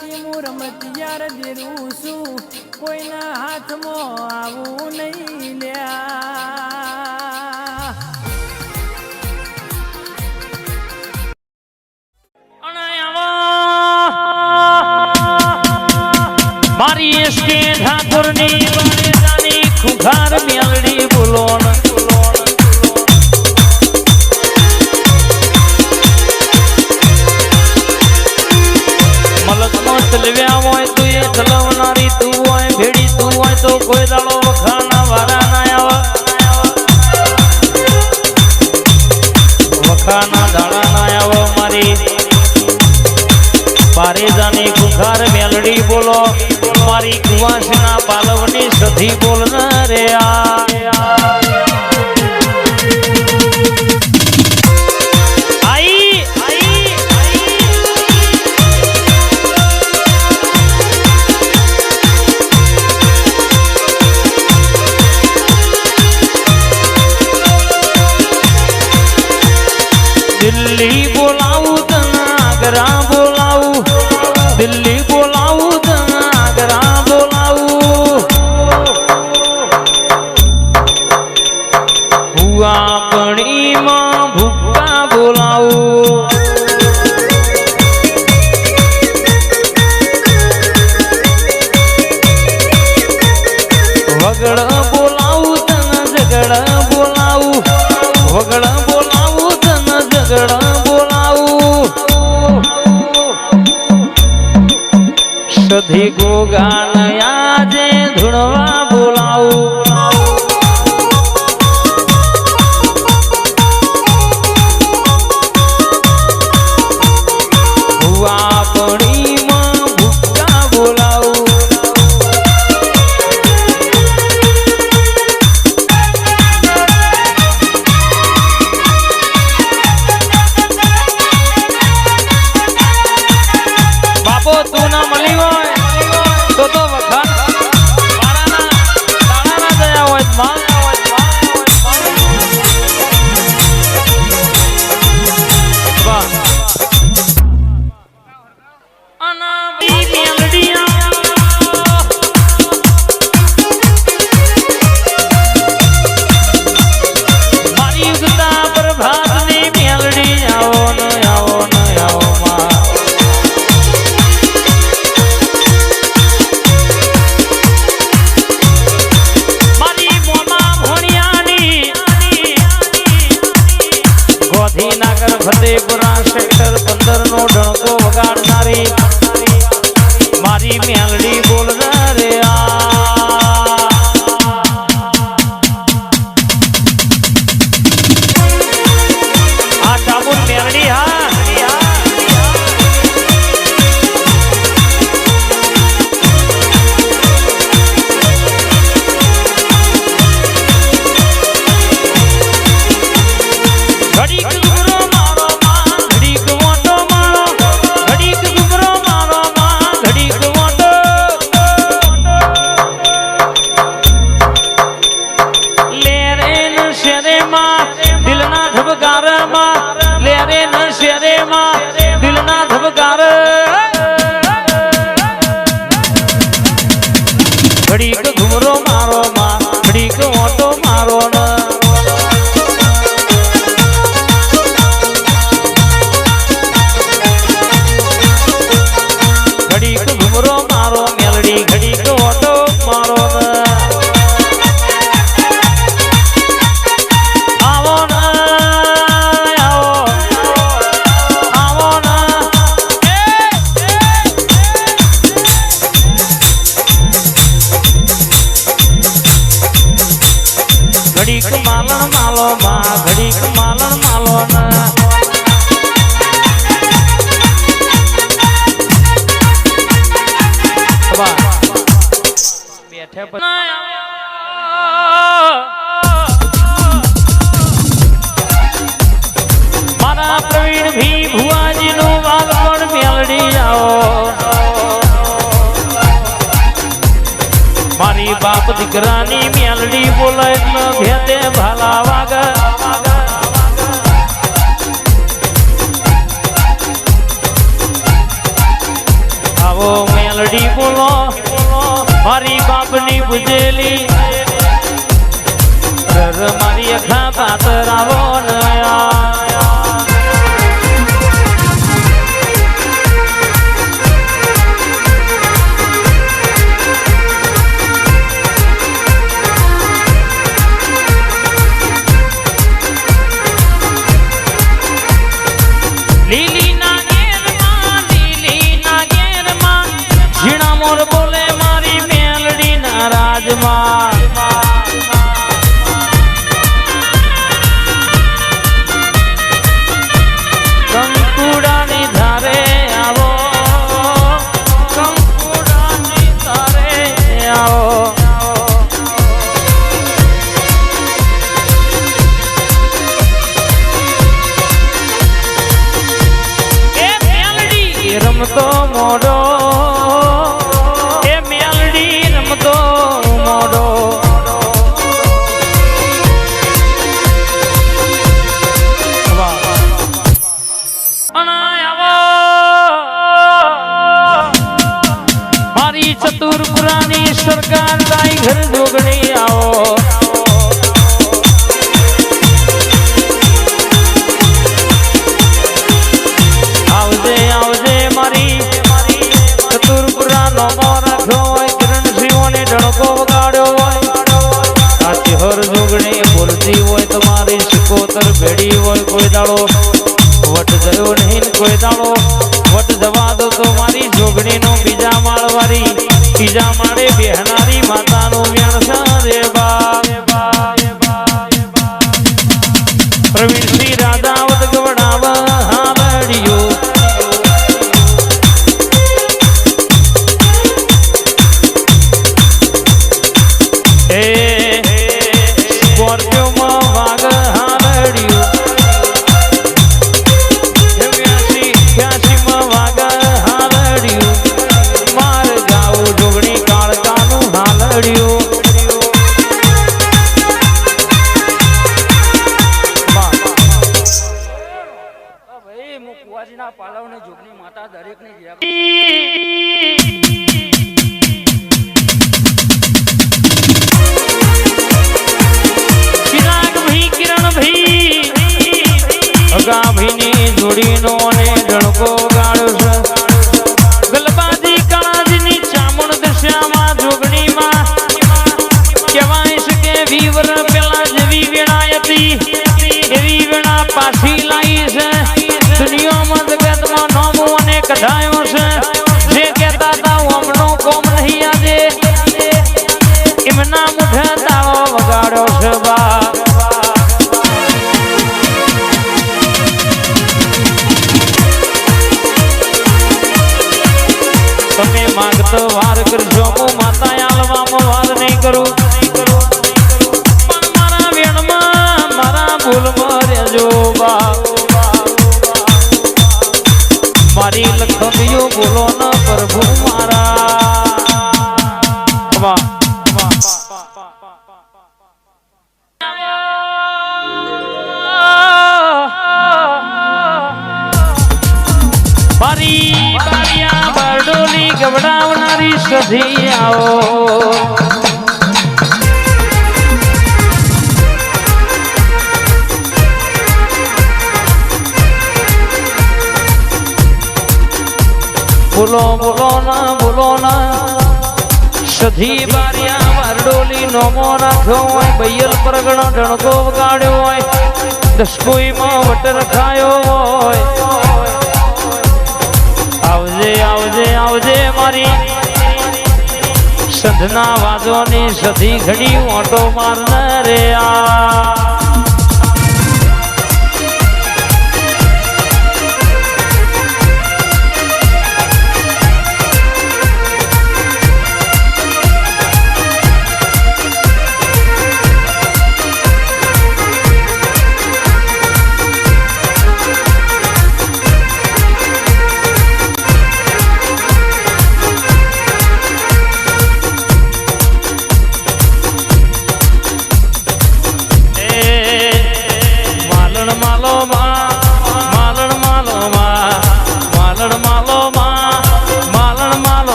હું રમતિયાર દેરું છું કોઈના હાથમાં આવું નહીં લ્યા મારી એસકે ઠાકોરની બારેજાની ખુખાર મેલડી બોલો મલકમાં ચલવ્યા હોય તો એ ચલવનારી તું હોય ભેડી તું હોય તો કોઈ દાડો વખાના વારા ના આવે વખાના દાડા ના આવે મારી બારેજાની ખુખાર મેલડી બોલો મારી કુવાસના પાલવની સધી બોલ ન રે દિલ્હી બોલાવું તને આગ્રા બોલાવું દિલ્હી બોલાવું તને આગ્રા બોલાવું ભુવા પણીમાં ભૂકા બોલાવું વગડ બોલાવું તને ઝગડ બોલાવું વગડ બોલાવું તને ઝગડ બોલાવું સધી ગોગાન આજે ધૂણવા બોલાવું ભુવા પણીમાં ભૂકા બોલાવું બાપો તું ના મળી હોય તો વખાણ મારાના તાળાના દયા હોય માં મારી ઉગતા પ્રભાતની મેલડી આવો ન આવો ન આવો માં ગાંધીનગર ફતેપુરા સેક્ટર 15 નો ડણકો વગાડનારી મારી મેલડી બોલ રે આ ચાબુન મેલડી હા દિલના ધબકાર ઘડીક ઘુમરો મારો માં ઘડીક ઓટો મારો ન ઘડીક ઘુમરો મારો મેલડી ઘડીક ઓટો મારો ન ઘડીક માલણ માલો માં ઘડીક માલણ માલો ના બેઠે મારા પ્રવીણ ભી ભુવાજી નું વાલપણ મેલડી આવો મારી બાપ દીકરાની મેલડી બોલે એટલે ભેદે ભાલા વાગ આવો બાપની બુજેલી મારી અખા પાતર આવો લીલી ના ઘેરમાં ઝીણા મોર બોલે મારી મેલડી ના રાજમાં કંકુડાની ધારે આવો કંકુડાની ધારે આવો રમતો મોડો એ મેલડી રમતો મોડો મારી ચતુરપુરાની સરકાર તાઈ ઘર જોગણી આવો આવજે આવજે મારી ચતુરપુરા નો રાખ્યો હોય કિરણ સિંહોને ડણકો વગાડ્યો હોય સાચી હર જોગણી બોલતી હોય તમારી સિકોતર ભેડી હોય કોઈ દાડો વટ જયો નહીં કોઈ દાડો વટ જવા દો તો મારી જોગણી નો બીજા માળ વાળી ત્રીજા માળે બેહનારી માતાનું વ્યણસા રે બા પ્રવીણસિંહ રાધાવત ગવડાવ હાલડિયો સ્કોર્પિયોમાં વાગ હાલડિયું 86 વાગ હાલડિયું માર ગાઉ જોગણી કાળકાનું હાલડિયું કુવાજીના પાલવને જોગની માતા દરેકને અગાભીની જોડીનો ને ડણકો ગાળ્યો છે ગલબાજી કણાજીની ચામુંડ દશામાં જોગણીમાં કહેવાય છે કે 20 વર્ષ પહેલા જેવી વેણા હતી એવી વેણા પાછી લાવી છે દુનિયામાં જગતમાં નામું અને કઢાયો છે જે કહેતા હતા હમણો કોમ નહીં આજે એમના મુઠે તાળો વગાડ્યો છે બા તમે માંગતો વાર કરજો હું માતા આલવામાં વાર નહીં કરું પણ મારા વેણમાં મારા ભૂલમાં રહેજો બા મારી લખમ્યો બોલો ન પ્રભુ મારા વાહ મારી બારિયા બરડોલી ગવડાવનારી સધી આવો બોલો ના સધી બારિયા બરડોલી નોમો રાખ્યો હોય બૈયલ પરગણો ડણકો વગાડ્યો હોય દસકોઈમાં વટ રખાયો હોય આવજે આવજે આવજે મારી સંધના વાજોની સધી ઘડી ઓટો મારને રે આ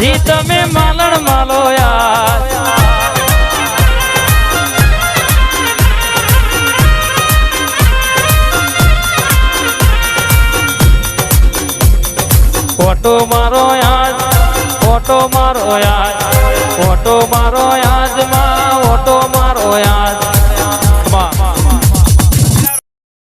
નથી તમે માલણ માલો યાર ફોટો મારો યાદ ફોટો મારો યાદ ફોટો મારો યાદ માં